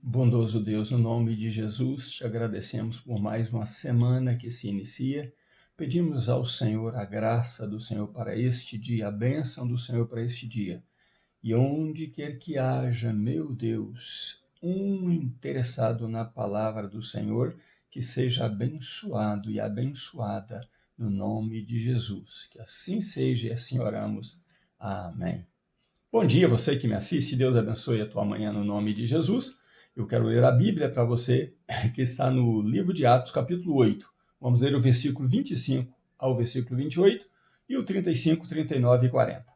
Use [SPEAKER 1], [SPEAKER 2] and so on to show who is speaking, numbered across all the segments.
[SPEAKER 1] Bondoso Deus, no nome de Jesus, te agradecemos por mais uma semana que se inicia. Pedimos ao Senhor a graça do Senhor para este dia, a bênção do Senhor para este dia. E onde quer que haja, meu Deus, um interessado na palavra do Senhor, que seja abençoado e abençoada no nome de Jesus. Que assim seja e assim oramos. Amém. Bom dia, você que me assiste. Deus abençoe a tua manhã no nome de Jesus. Eu quero ler a Bíblia para você, que está no livro de Atos, capítulo 8. Vamos ler o versículo 25 ao versículo 28 e o 35, 39 e 40.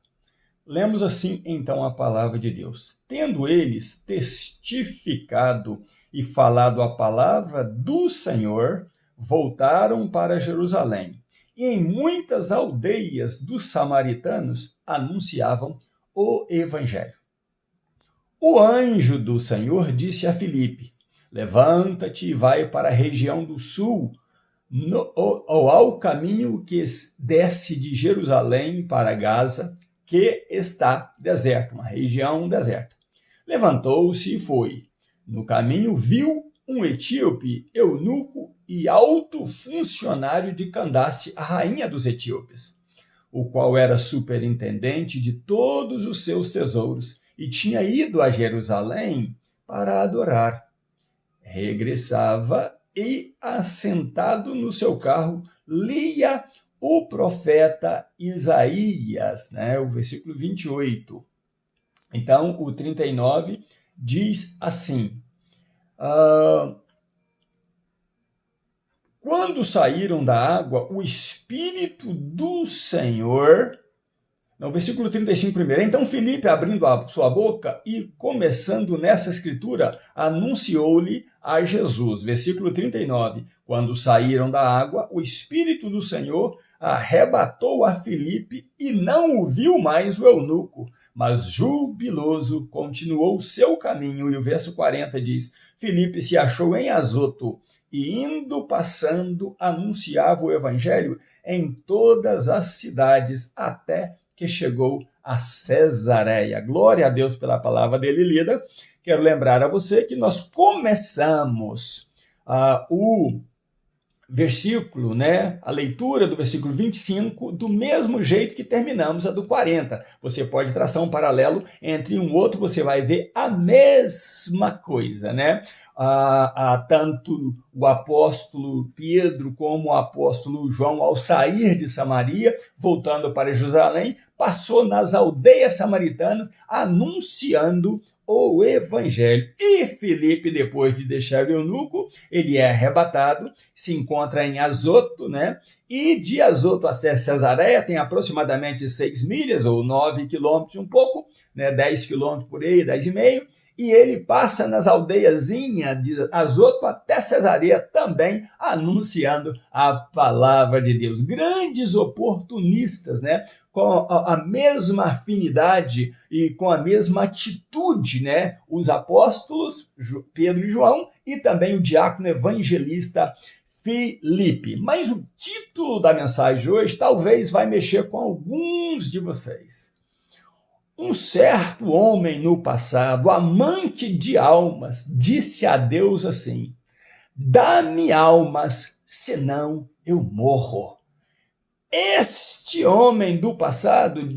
[SPEAKER 1] Lemos assim, então, a palavra de Deus. Tendo eles testificado e falado a palavra do Senhor, voltaram para Jerusalém. E em muitas aldeias dos samaritanos anunciavam o evangelho. O anjo do Senhor disse a Filipe: levanta-te e vai para a região do sul, ao caminho que desce de Jerusalém para Gaza, que está deserto, uma região deserta. Levantou-se e foi. No caminho viu um etíope, eunuco e alto funcionário de Candace, a rainha dos etíopes, o qual era superintendente de todos os seus tesouros, e tinha ido a Jerusalém para adorar. Regressava e, assentado no seu carro, lia o profeta Isaías, o versículo 28. Então, o 39 diz assim: quando saíram da água, o Espírito do Senhor... No versículo 35 primeiro. Então Filipe, abrindo a sua boca e começando nessa escritura, anunciou-lhe a Jesus. Versículo 39. Quando saíram da água, o Espírito do Senhor arrebatou a Filipe e não o viu mais o eunuco, mas jubiloso continuou o seu caminho. E o verso 40 diz: Filipe se achou em Azoto e indo passando anunciava o evangelho em todas as cidades até que chegou a Cesareia. Glória a Deus pela palavra dele lida. Quero lembrar a você que nós começamos o versículo, a leitura do versículo 25, do mesmo jeito que terminamos a do 40. Você pode traçar um paralelo entre um outro, você vai ver a mesma coisa, tanto o apóstolo Pedro como o apóstolo João, ao sair de Samaria, voltando para Jerusalém, passou nas aldeias samaritanas anunciando o evangelho. E Filipe, depois de deixar o eunuco, ele é arrebatado, se encontra em Azoto, e de Azoto a Cesareia tem aproximadamente 6 milhas, ou 9 quilômetros um pouco, 10 quilômetros por aí, 10,5, e ele passa nas aldeiazinhas de Azoto até Cesareia também anunciando a palavra de Deus. Grandes oportunistas, com a mesma afinidade e com a mesma atitude, os apóstolos Pedro e João e também o diácono evangelista Filipe. Mas o título da mensagem de hoje talvez vai mexer com alguns de vocês. Um certo homem no passado, amante de almas, disse a Deus assim: dá-me almas, senão eu morro. Este homem do passado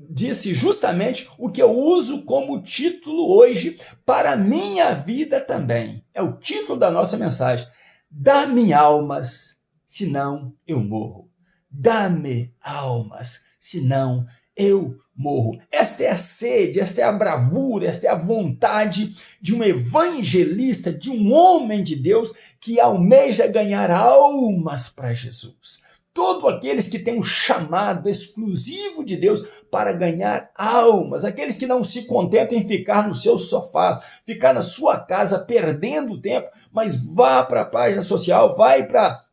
[SPEAKER 1] disse justamente o que eu uso como título hoje para a minha vida também. É o título da nossa mensagem. Dá-me almas, senão eu morro. Dá-me almas, senão eu morro. Esta é a sede, esta é a bravura, esta é a vontade de um evangelista, de um homem de Deus que almeja ganhar almas para Jesus. Todos aqueles que têm um chamado exclusivo de Deus para ganhar almas, aqueles que não se contentam em ficar no seu sofá, ficar na sua casa perdendo tempo, mas vá para a página social, vai para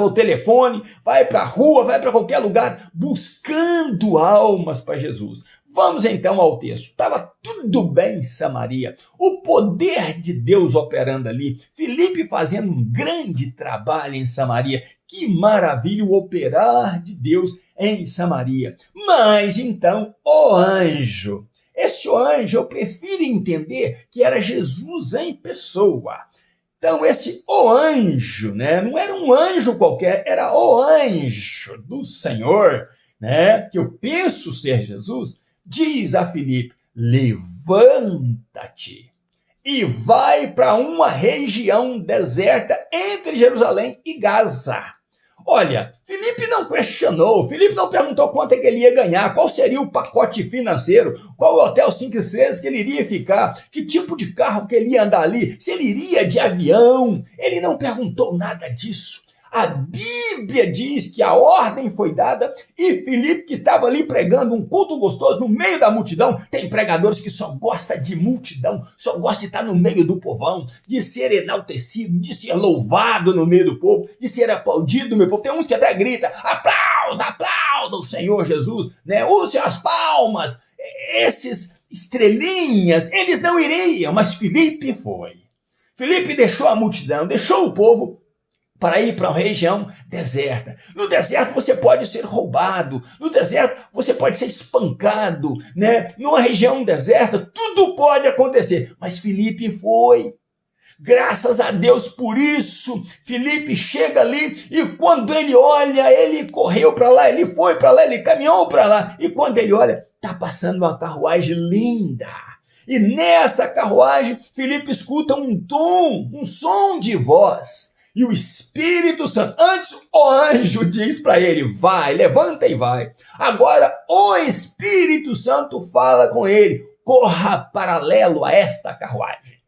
[SPEAKER 1] o telefone, vai para a rua, vai para qualquer lugar, buscando almas para Jesus. Vamos então ao texto. Estava tudo bem em Samaria, o poder de Deus operando ali, Filipe fazendo um grande trabalho em Samaria. Que maravilha o operar de Deus em Samaria. Mas então o anjo, Esse anjo, eu prefiro entender que era Jesus em pessoa. Então, esse o anjo, né, não era um anjo qualquer, era o anjo do Senhor, né, que eu penso ser Jesus, diz a Filipe: levanta-te e vai para uma região deserta entre Jerusalém e Gaza. Olha, Filipe não questionou, Filipe não perguntou quanto é que ele ia ganhar, qual seria o pacote financeiro, qual o hotel 5 estrelas que ele iria ficar, que tipo de carro que ele ia andar ali, se ele iria de avião. Ele não perguntou nada disso. A Bíblia diz que a ordem foi dada e Filipe, que estava ali pregando um culto gostoso no meio da multidão. Tem pregadores que só gostam de multidão, só gostam de estar no meio do povão, de ser enaltecido, de ser louvado no meio do povo, de ser aplaudido no meio do povo. Tem uns que até gritam: aplauda, aplauda o Senhor Jesus, né? Use as palmas. Esses estrelinhas, eles não iriam, mas Filipe foi. Filipe deixou a multidão, deixou o povo para ir para uma região deserta. No deserto você pode ser roubado, no deserto você pode ser espancado, né? Numa região deserta tudo pode acontecer, mas Filipe foi. Graças a Deus por isso. Filipe chega ali e quando ele olha, ele correu para lá, ele foi para lá, ele caminhou para lá, e quando ele olha, está passando uma carruagem linda. E nessa carruagem, Filipe escuta um som de voz. E o Espírito Santo, antes o anjo diz para ele: vai, levanta e vai. Agora o Espírito Santo fala com ele: corra paralelo a esta carruagem.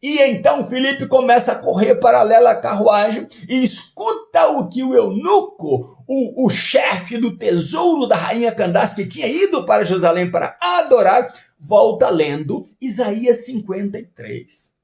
[SPEAKER 1] E então Filipe começa a correr paralelo à carruagem e escuta o que o eunuco, o chefe do tesouro da rainha Candace, que tinha ido para Jerusalém para adorar, volta lendo Isaías 53.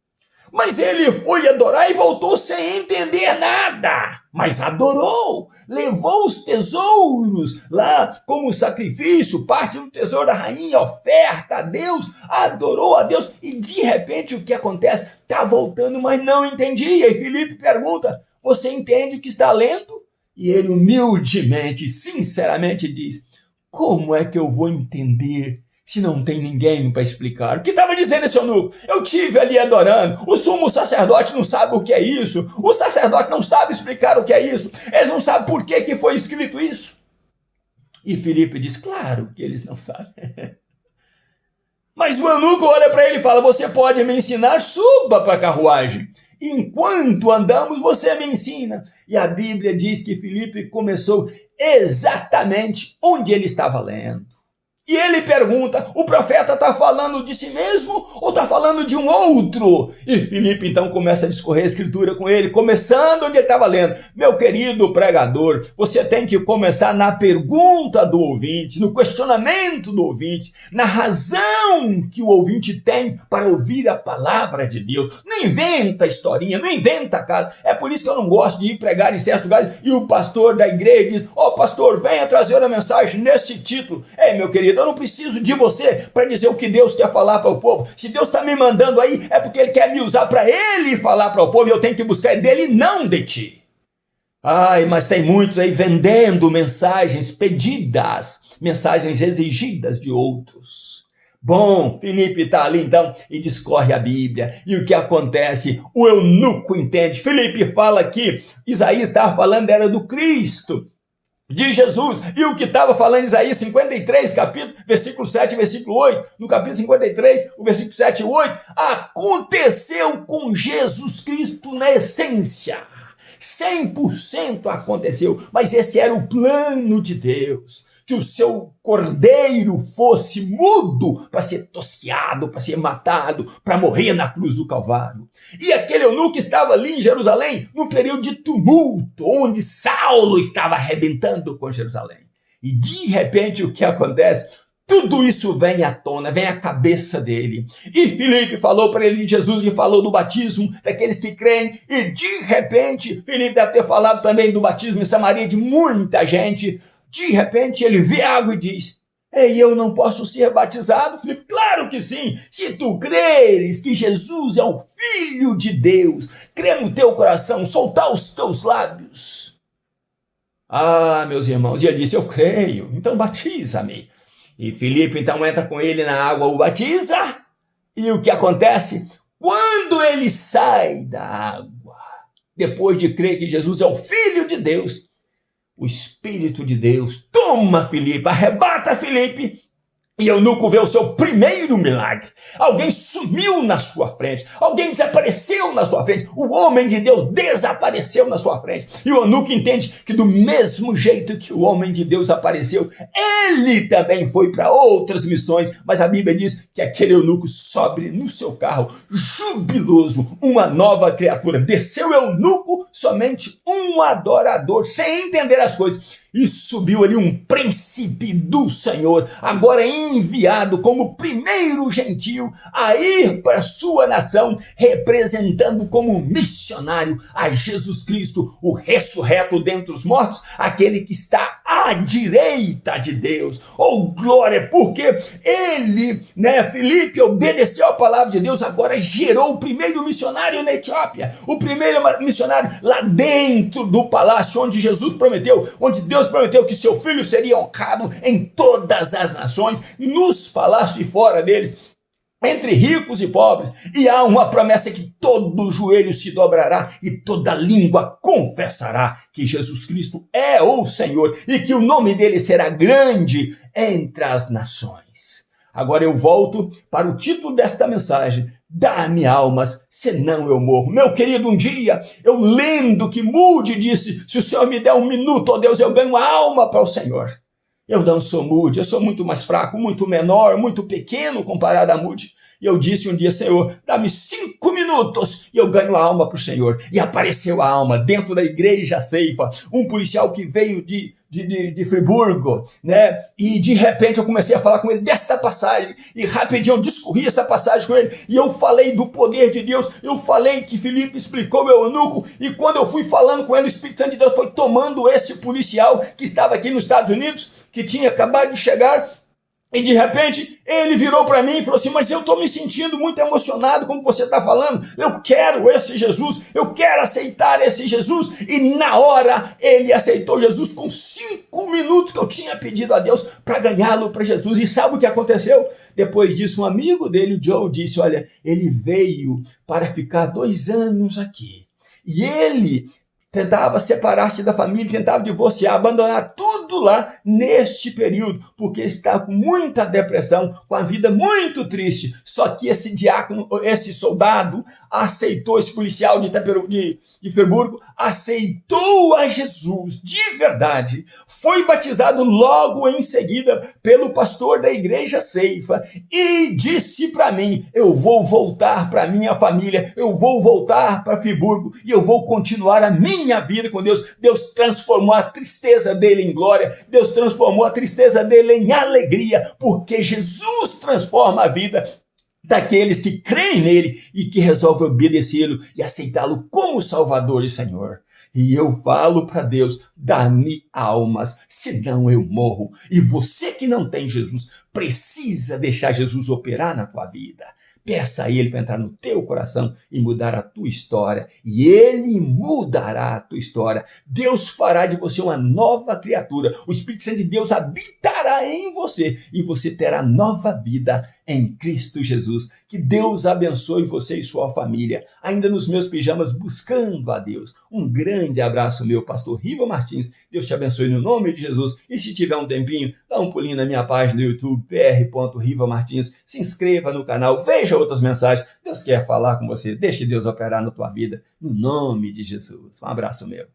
[SPEAKER 1] Mas ele foi adorar e voltou sem entender nada. Mas adorou, levou os tesouros lá como sacrifício, parte do tesouro da rainha, oferta a Deus, adorou a Deus. E de repente o que acontece? Está voltando, mas não entendia. E Filipe pergunta: você entende o que está lendo? E ele humildemente, sinceramente diz: como é que eu vou entender se não tem ninguém para explicar? O que estava dizendo esse eunuco? Eu tive ali adorando, o sumo sacerdote não sabe o que é isso, o sacerdote não sabe explicar o que é isso, eles não sabem por que foi escrito isso. E Filipe diz: claro que eles não sabem. Mas o eunuco olha para ele e fala: você pode me ensinar? Suba para a carruagem. Enquanto andamos, você me ensina. E a Bíblia diz que Filipe começou exatamente onde ele estava lendo. E ele pergunta: o profeta está falando de si mesmo ou está falando de um outro? E Filipe então começa a discorrer a escritura com ele, começando onde ele estava lendo. Meu querido pregador, você tem que começar na pergunta do ouvinte, no questionamento do ouvinte, na razão que o ouvinte tem para ouvir a palavra de Deus. Não inventa historinha, não inventa caso. É por isso que eu não gosto de ir pregar em certos lugares e o pastor da igreja diz: ó, pastor, venha trazer uma mensagem nesse título. Ei, meu querido, eu não preciso de você para dizer o que Deus quer falar para o povo. Se Deus está me mandando aí, é porque Ele quer me usar para Ele falar para o povo, e eu tenho que buscar dele e não de ti. Ai, mas tem muitos aí vendendo mensagens pedidas, mensagens exigidas de outros. Bom, Filipe está ali então e discorre a Bíblia. E o que acontece? O eunuco entende. Filipe fala que Isaías estava falando era do Cristo, de Jesus, e o que estava falando em Isaías 53, capítulo, versículo 7 e versículo 8, no capítulo 53, o versículo 7 e 8, aconteceu com Jesus Cristo na essência. 100% aconteceu, mas esse era o plano de Deus, que o seu cordeiro fosse mudo para ser tosqueado, para ser matado, para morrer na cruz do Calvário. E aquele eunuco estava ali em Jerusalém, num período de tumulto, onde Saulo estava arrebentando com Jerusalém. E de repente o que acontece? Tudo isso vem à tona, vem à cabeça dele. E Filipe falou para ele de Jesus e falou do batismo daqueles que creem. E de repente, Filipe deve ter falado também do batismo em Samaria de muita gente. De repente ele vê água e diz: ei, eu não posso ser batizado? Filipe: claro que sim, se tu creres que Jesus é o Filho de Deus, crê no teu coração, soltar os teus lábios. Ah, meus irmãos, e ele disse: eu creio, então batiza-me. E Filipe então entra com ele na água, o batiza. E o que acontece? Quando ele sai da água, depois de crer que Jesus é o Filho de Deus, o Espírito de Deus toma Filipe, arrebata Filipe, e eunuco vê o seu primeiro milagre. Alguém sumiu na sua frente. Alguém desapareceu na sua frente. O homem de Deus desapareceu na sua frente. E o eunuco entende que do mesmo jeito que o homem de Deus apareceu, ele também foi para outras missões. Mas a Bíblia diz que aquele eunuco sobe no seu carro, jubiloso, uma nova criatura. Desceu o eunuco, somente um adorador, sem entender as coisas. E subiu ali um príncipe do Senhor, agora enviado como primeiro gentio a ir para a sua nação, representando como missionário a Jesus Cristo, o ressurreto dentre os mortos, aquele que está à direita de Deus. Oh, glória, porque ele, Filipe, obedeceu a palavra de Deus, agora gerou o primeiro missionário na Etiópia, o primeiro missionário lá dentro do palácio, onde Jesus prometeu, onde Deus prometeu que seu filho seria honrado em todas as nações, nos palácios e fora deles, entre ricos e pobres. E há uma promessa que todo joelho se dobrará e toda língua confessará que Jesus Cristo é o Senhor e que o nome dele será grande entre as nações. Agora eu volto para o título desta mensagem: dá-me almas, senão eu morro. Meu querido, um dia, eu lendo que Moody disse, se o Senhor me der um minuto, ó Deus, eu ganho uma alma para o Senhor. Eu não sou Moody, eu sou muito mais fraco, muito menor, muito pequeno comparado a Moody. E eu disse um dia, Senhor, dá-me 5 minutos e eu ganho a alma para o Senhor. E apareceu a alma dentro da igreja Ceifa, um policial que veio de Friburgo, E de repente eu comecei a falar com ele desta passagem, e rapidinho eu discorri essa passagem com ele, e eu falei do poder de Deus, eu falei que Filipe explicou meu eunuco, e quando eu fui falando com ele, o Espírito Santo de Deus foi tomando esse policial que estava aqui nos Estados Unidos, que tinha acabado de chegar, e de repente ele virou para mim e falou assim, mas eu estou me sentindo muito emocionado como você está falando, eu quero esse Jesus, eu quero aceitar esse Jesus. E na hora ele aceitou Jesus com 5 minutos que eu tinha pedido a Deus para ganhá-lo para Jesus. E sabe o que aconteceu? Depois disso, um amigo dele, o Joe, disse, olha, ele veio para ficar 2 anos aqui. E ele tentava separar-se da família, tentava divorciar, abandonar tudo lá neste período, porque estava com muita depressão, com a vida muito triste. Só que esse diácono, esse soldado, aceitou, esse policial de Friburgo, aceitou a Jesus de verdade, foi batizado logo em seguida pelo pastor da igreja Ceifa e disse para mim, eu vou voltar para minha família, eu vou voltar para Friburgo e eu vou continuar a minha vida com Deus. Deus transformou a tristeza dele em glória, Deus transformou a tristeza dele em alegria, porque Jesus transforma a vida daqueles que creem nele e que resolvem obedecê-lo e aceitá-lo como Salvador e Senhor. E eu falo para Deus, dá-me almas, senão eu morro. E você que não tem Jesus, precisa deixar Jesus operar na tua vida. Peça a ele para entrar no teu coração e mudar a tua história. E ele mudará a tua história. Deus fará de você uma nova criatura. O Espírito Santo de Deus habitará em você. E você terá nova vida em Cristo Jesus. Que Deus abençoe você e sua família. Ainda nos meus pijamas, buscando a Deus. Um grande abraço, meu pastor Riva Martins. Deus te abençoe no nome de Jesus. E se tiver um tempinho, dá um pulinho na minha página do YouTube, pr.rivamartins. Se inscreva no canal, veja outras mensagens. Deus quer falar com você. Deixe Deus operar na tua vida. No nome de Jesus. Um abraço meu.